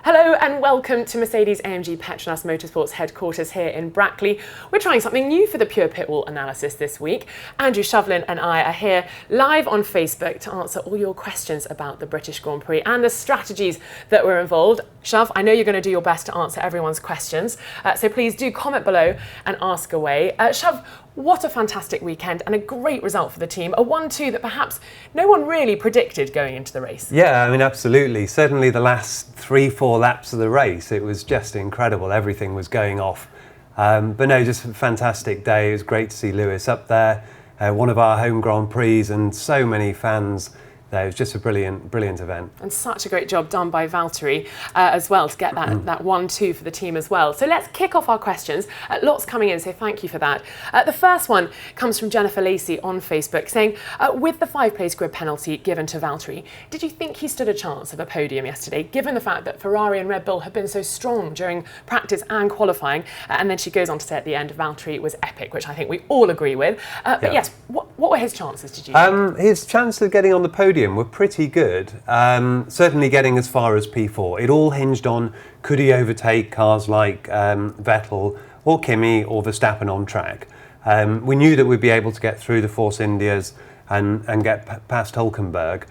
Hello and welcome to Mercedes-AMG Petronas Motorsports headquarters here in Brackley. We're trying something new for the Pure Pit Wall analysis this week. Andrew Shovlin and I are here live on Facebook to answer all your questions about the British Grand Prix and the strategies that were involved. Shov, I know you're going to do your best to answer everyone's questions, so please do comment below and ask away. Shov, what a fantastic weekend and a great result for the team. A 1-2 that perhaps no one really predicted going into the race. Yeah, I mean, absolutely. Certainly the last 3-4 laps of the race, it was just incredible. Everything was going off. But no, just a fantastic day. It was great to see Lewis up there. One of our home Grand Prix and so many fans there. It was just a brilliant event. And such a great job done by Valtteri as well to get that 1-2 for the team as well. So let's kick off our questions. Lots coming in, so thank you for that. The first one comes from Jennifer Lacey on Facebook saying, with the 5-place grid penalty given to Valtteri, did you think he stood a chance of a podium yesterday, given the fact that Ferrari and Red Bull have been so strong during practice and qualifying? And then she goes on to say at the end, Valtteri was epic, which I think we all agree with. But yes, what were his chances, did you think? His chances of getting on the podium were pretty good, certainly getting as far as P4. It all hinged on could he overtake cars like Vettel or Kimi or Verstappen on track. We knew that we'd be able to get through the Force Indias and get past Hulkenberg,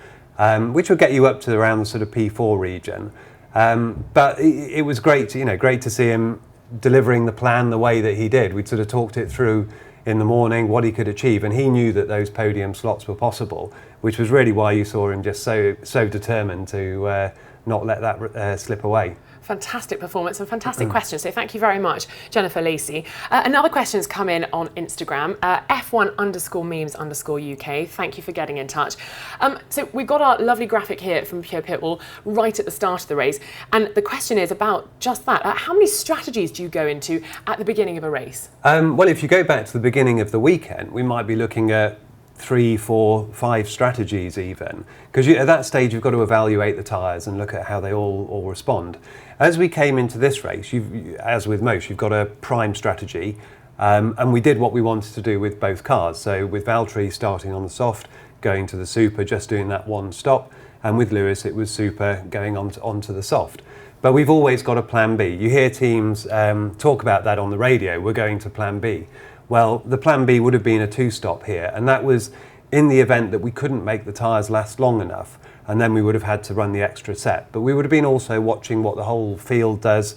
which would get you up to around the sort of P4 region. But it was great to see him delivering the plan the way that he did. We'd sort of talked it through in the morning, what he could achieve, and he knew that those podium slots were possible, which was really why you saw him just so determined to not let that slip away. Fantastic performance and fantastic questions. So thank you very much, Jennifer Lacey. Another question's come in on Instagram, F1_memes_UK. Thank you for getting in touch. So we've got our lovely graphic here from Pure Pit Wall right at the start of the race. And the question is about just that. How many strategies do you go into at the beginning of a race? Well, if you go back to the beginning of the weekend, we might be looking at 3, 4, 5 strategies even, because at that stage you've got to evaluate the tyres and look at how they all respond. As we came into this race, as with most, you've got a prime strategy, and we did what we wanted to do with both cars. So with Valtteri starting on the soft, going to the super, just doing that one stop, and with Lewis it was super going onto the soft. But we've always got a plan B. You hear teams talk about that on the radio, we're going to plan B. Well, the plan B would have been a 2-stop here, and that was in the event that we couldn't make the tyres last long enough, and then we would have had to run the extra set. But we would have been also watching what the whole field does.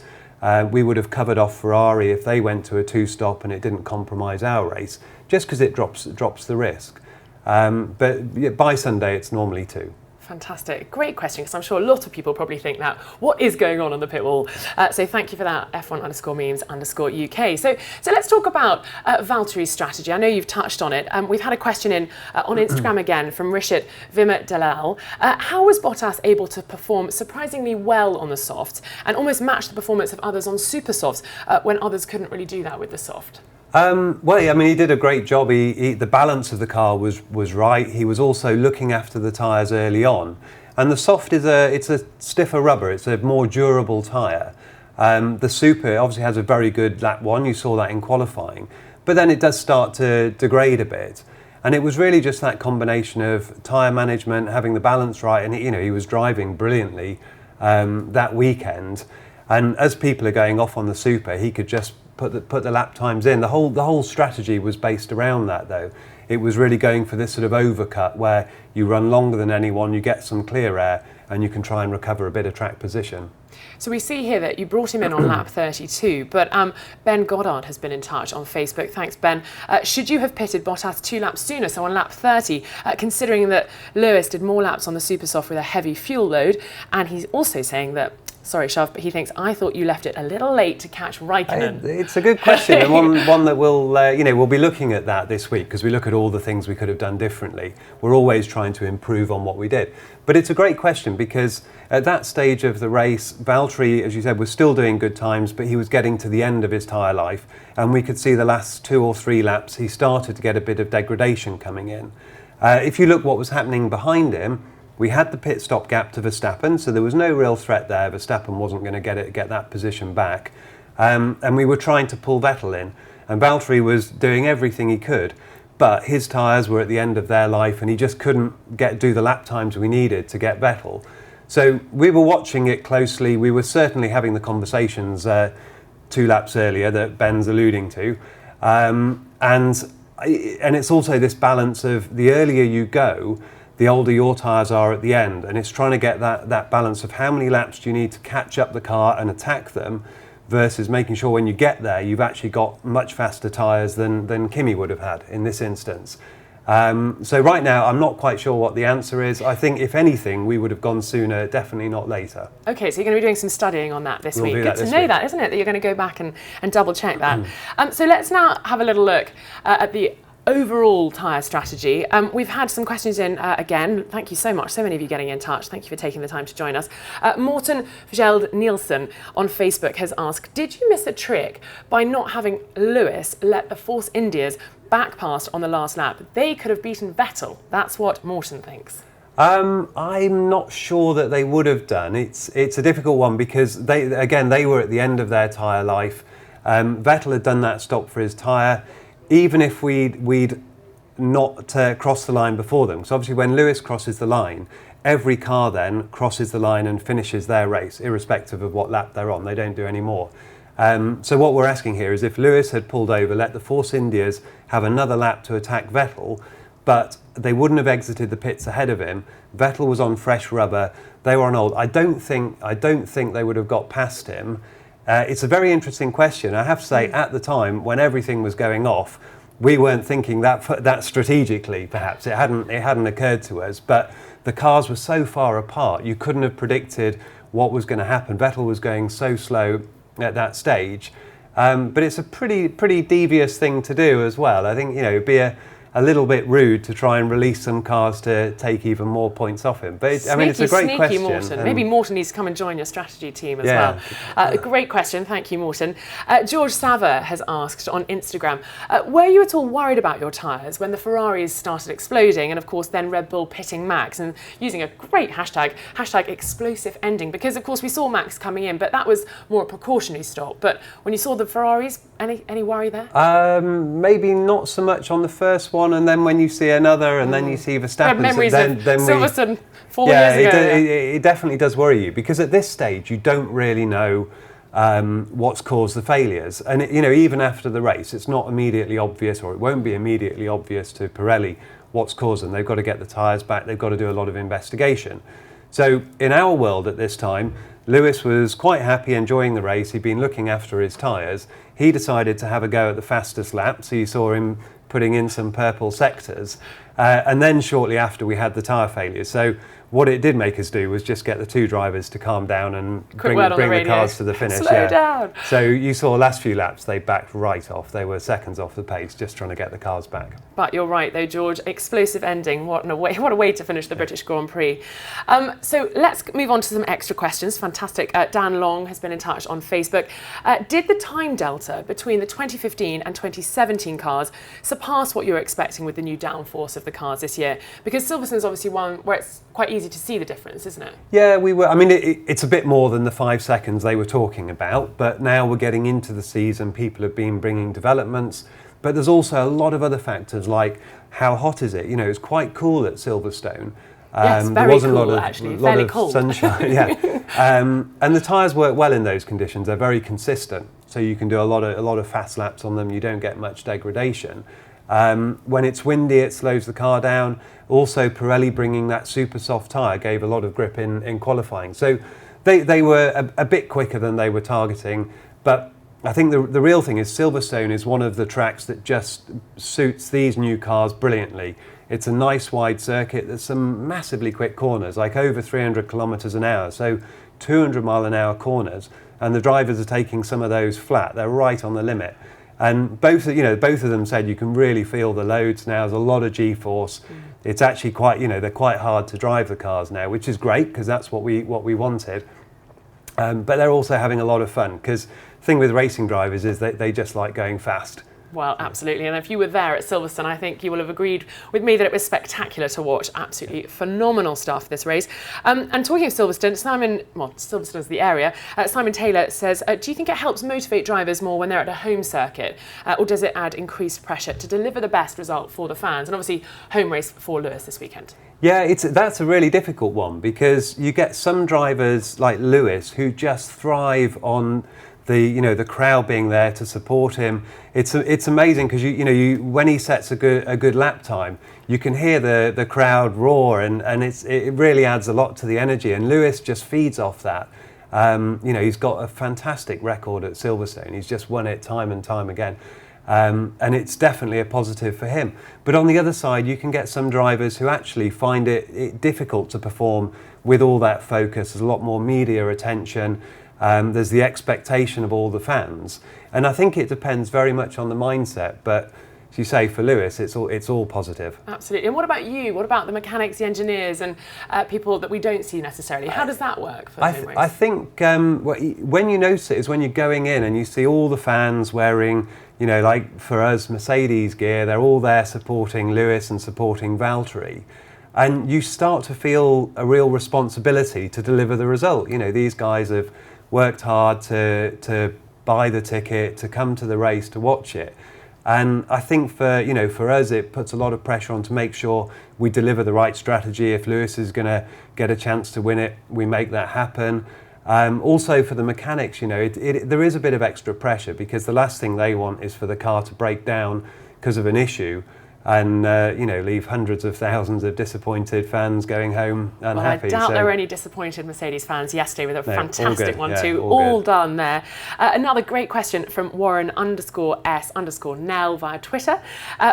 We would have covered off Ferrari if they went to a 2-stop and it didn't compromise our race, just because it drops the risk. But by Sunday, it's normally 2. Fantastic. Great question, because I'm sure a lot of people probably think that, what is going on the pit wall? So thank you for that, F1_memes_UK. So let's talk about Valtteri's strategy. I know you've touched on it. We've had a question in on Instagram again from Rishit Vimat Dalal. How was Bottas able to perform surprisingly well on the softs and almost match the performance of others on super softs when others couldn't really do that with the soft? Well, I mean, he did a great job. The balance of the car was right. He was also looking after the tyres early on. And the soft it's a stiffer rubber. It's a more durable tyre. The super obviously has a very good lap 1. You saw that in qualifying. But then it does start to degrade a bit. And it was really just that combination of tyre management, having the balance right. And he was driving brilliantly that weekend. And as people are going off on the super, he could just put the lap times in. The whole strategy was based around that, though. It was really going for this sort of overcut where you run longer than anyone, you get some clear air, and you can try and recover a bit of track position. So we see here that you brought him in on lap 32, but Ben Goddard has been in touch on Facebook. Thanks, Ben. Should you have pitted Bottas 2 laps sooner, so on lap 30, considering that Lewis did more laps on the super soft with a heavy fuel load? And he's also saying that, sorry, Shov, but he thinks, I thought you left it a little late to catch Raikkonen. It's a good question, and one that we'll be looking at that this week, because we look at all the things we could have done differently. We're always trying to improve on what we did. But it's a great question, because at that stage of the race, Valtteri, as you said, was still doing good times, but he was getting to the end of his tyre life, and we could see the last 2 or 3 laps, he started to get a bit of degradation coming in. If you look what was happening behind him, we had the pit stop gap to Verstappen, so there was no real threat there. Verstappen wasn't going to get that position back. And we were trying to pull Vettel in. And Valtteri was doing everything he could, but his tyres were at the end of their life and he just couldn't do the lap times we needed to get Vettel. So we were watching it closely. We were certainly having the conversations 2 laps earlier that Ben's alluding to. And it's also this balance of the earlier you go, the older your tyres are at the end. And it's trying to get that balance of how many laps do you need to catch up the car and attack them, versus making sure when you get there, you've actually got much faster tyres than Kimi would have had in this instance. So right now, I'm not quite sure what the answer is. I think, if anything, we would have gone sooner, definitely not later. Okay, so you're going to be doing some studying on that this week. Good to know that, isn't it? That you're going to go back and double check that. So let's now have a little look at the overall tyre strategy. We've had some questions in again. Thank you so much. So many of you getting in touch. Thank you for taking the time to join us. Morten Fjeld Nielsen on Facebook has asked, did you miss a trick by not having Lewis let the Force Indias back past on the last lap? They could have beaten Vettel. That's what Morten thinks. I'm not sure that they would have done. It's a difficult one because they were at the end of their tyre life. Vettel had done that stop for his tyre. Even if we'd not crossed the line before them. So obviously when Lewis crosses the line, every car then crosses the line and finishes their race, irrespective of what lap they're on. They don't do any more. So what we're asking here is, if Lewis had pulled over, let the Force Indias have another lap to attack Vettel, but they wouldn't have exited the pits ahead of him. Vettel was on fresh rubber. They were on old. I don't think they would have got past him. It's a very interesting question. I have to say, at the time when everything was going off, we weren't thinking that strategically. Perhaps it hadn't occurred to us. But the cars were so far apart, you couldn't have predicted what was going to happen. Vettel was going so slow at that stage, but it's a pretty devious thing to do as well. I think it'd be a little bit rude to try and release some cars to take even more points off him. But it's a great question. Morten. Maybe Morten needs to come and join your strategy team as well. Great question. Thank you, Morten. George Sava has asked on Instagram, were you at all worried about your tyres when the Ferraris started exploding, and of course then Red Bull pitting Max and using a great hashtag explosive ending? Because of course we saw Max coming in, but that was more a precautionary stop. But when you saw the Ferraris, any worry there? Maybe not so much on the first one. And then when you see another, and then you see Verstappen, memories of Silverstone 4 years ago. It definitely does worry you, because at this stage you don't really know what's caused the failures, and even after the race, it's not immediately obvious, or it won't be immediately obvious to Pirelli what's caused them. They've got to get the tyres back. They've got to do a lot of investigation. So in our world at this time, Lewis was quite happy, enjoying the race. He'd been looking after his tyres. He decided to have a go at the fastest lap, so you saw him putting in some purple sectors, and then shortly after we had the tyre failures. So what it did make us do was just get the 2 drivers to calm down and bring the cars to the finish. Slow down. So you saw the last few laps, they backed right off. They were seconds off the pace, just trying to get the cars back. But you're right though, George, explosive ending. What a way to finish the British Grand Prix. So let's move on to some extra questions. Fantastic. Dan Long has been in touch on Facebook. Did the time delta between the 2015 and 2017 cars surpass what you were expecting with the new downforce of the cars this year? Because Silverstone's obviously one where it's quite easy to see the difference, isn't it? Yeah, we were. I mean, it's a bit more than the 5 seconds they were talking about, but now we're getting into the season. People have been bringing developments, but there's also a lot of other factors, like how hot is it? It's quite cool at Silverstone. Yes, very there wasn't cool, a lot of, actually. lot Fairly of cold. sunshine. And the tyres work well in those conditions. They're very consistent, so you can do a lot of fast laps on them. You don't get much degradation. When it's windy, it slows the car down. Also, Pirelli bringing that super soft tyre gave a lot of grip in qualifying. So they were a bit quicker than they were targeting. But I think the real thing is Silverstone is one of the tracks that just suits these new cars brilliantly. It's a nice wide circuit. There's some massively quick corners, like over 300 kilometres an hour. So 200 mile an hour corners. And the drivers are taking some of those flat. They're right on the limit. And both of them said you can really feel the loads now. There's a lot of G-force. It's actually quite, they're quite hard to drive the cars now, which is great because that's what we wanted. But they're also having a lot of fun, because the thing with racing drivers is that they just like going fast. Well, absolutely. And if you were there at Silverstone, I think you will have agreed with me that it was spectacular to watch. Absolutely phenomenal stuff, this race. And talking of Silverstone, Silverstone's the area. Simon Taylor says, do you think it helps motivate drivers more when they're at a home circuit? Or does it add increased pressure to deliver the best result for the fans? And obviously, home race for Lewis this weekend. Yeah, that's a really difficult one, because you get some drivers like Lewis who just thrive on the crowd being there to support him. It's amazing, because when he sets a good lap time, you can hear the crowd roar, and it really adds a lot to the energy. And Lewis just feeds off that. He's got a fantastic record at Silverstone. He's just won it time and time again. And it's definitely a positive for him. But on the other side, you can get some drivers who actually find it difficult to perform with all that focus. There's a lot more media attention. There's the expectation of all the fans. And I think it depends very much on the mindset. But as you say, for Lewis, it's all positive. Absolutely. And what about you? What about the mechanics, the engineers, and people that we don't see necessarily? How does that work for home race? I think when you notice it is when you're going in and you see all the fans wearing, like for us, Mercedes gear. They're all there supporting Lewis and supporting Valtteri. And you start to feel a real responsibility to deliver the result. These guys have worked hard to buy the ticket, to come to the race, to watch it. And I think for us, it puts a lot of pressure on to make sure we deliver the right strategy. If Lewis is going to get a chance to win it, we make that happen. Also for the mechanics, there is a bit of extra pressure, because the last thing they want is for the car to break down because of an issue, and leave hundreds of thousands of disappointed fans going home unhappy. Well, I doubt there were any disappointed Mercedes fans yesterday, with a fantastic one yeah, too. All done there. Another great question from Warren_S_Nell via Twitter.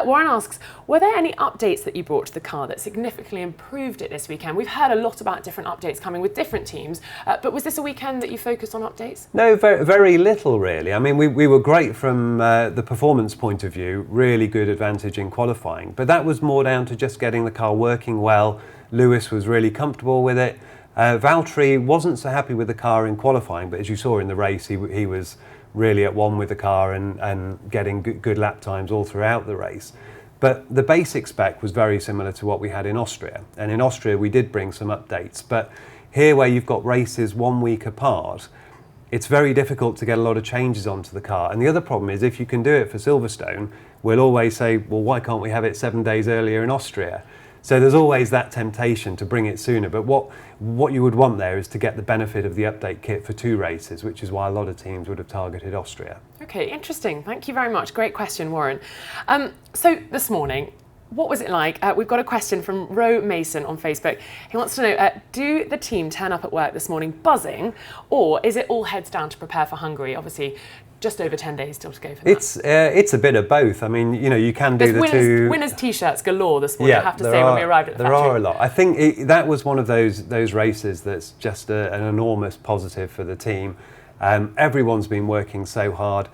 Warren asks, were there any updates that you brought to the car that significantly improved it this weekend? We've heard a lot about different updates coming with different teams, but was this a weekend that you focused on updates? No, very, very little really. I mean, we were great from the performance point of view, really good advantage in qualifying. But that was more down to just getting the car working well. Lewis was really comfortable with it. Valtteri wasn't so happy with the car in qualifying, but as you saw in the race, he was really at one with the car and getting good lap times all throughout the race. But the basic spec was very similar to what we had in Austria. And in Austria, we did bring some updates. But here, where you've got races 1 week apart, it's very difficult to get a lot of changes onto the car. And the other problem is, if you can do it for Silverstone, we'll always say, well, why can't we have it 7 days earlier in Austria? So there's always that temptation to bring it sooner. But what you would want there is to get the benefit of the update kit for 2 races, which is why a lot of teams would have targeted Austria. Okay, interesting. Thank you very much. Great question, Warren. So this morning, what was it like? We've got a question from Ro Mason on Facebook. He wants to know, do the team turn up at work this morning buzzing, or is it all heads down to prepare for Hungary? Obviously, just over 10 days still to go for that. It's a bit of both. I mean, you can do winners T-shirts galore this morning, I have to say, when we arrived at the factory. There are a lot. I think that was one of those races that's just an enormous positive for the team. Everyone's been working so hard,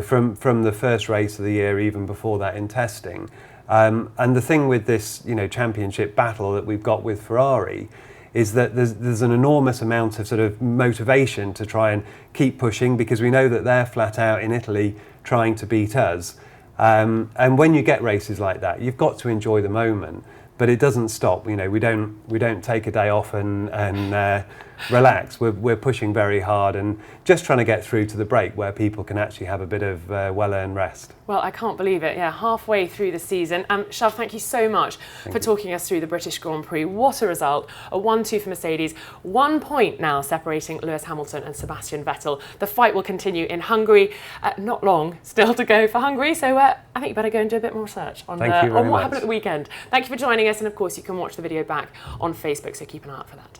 from the first race of the year, even before that in testing. And the thing with this, championship battle that we've got with Ferrari is that there's an enormous amount of sort of motivation to try and keep pushing, because we know that they're flat out in Italy trying to beat us. And when you get races like that, you've got to enjoy the moment, but it doesn't stop. We don't take a day off and relax. We're pushing very hard and just trying to get through to the break where people can actually have a bit of well-earned rest. Well, I can't believe it. Yeah, halfway through the season. Shav, thank you so much for talking us through the British Grand Prix. What a result. A 1-2 for Mercedes. 1 point now separating Lewis Hamilton and Sebastian Vettel. The fight will continue in Hungary. Not long still to go for Hungary, so I think you better go and do a bit more research on what happened at the weekend. Thank you for joining us, and of course you can watch the video back on Facebook, so keep an eye out for that.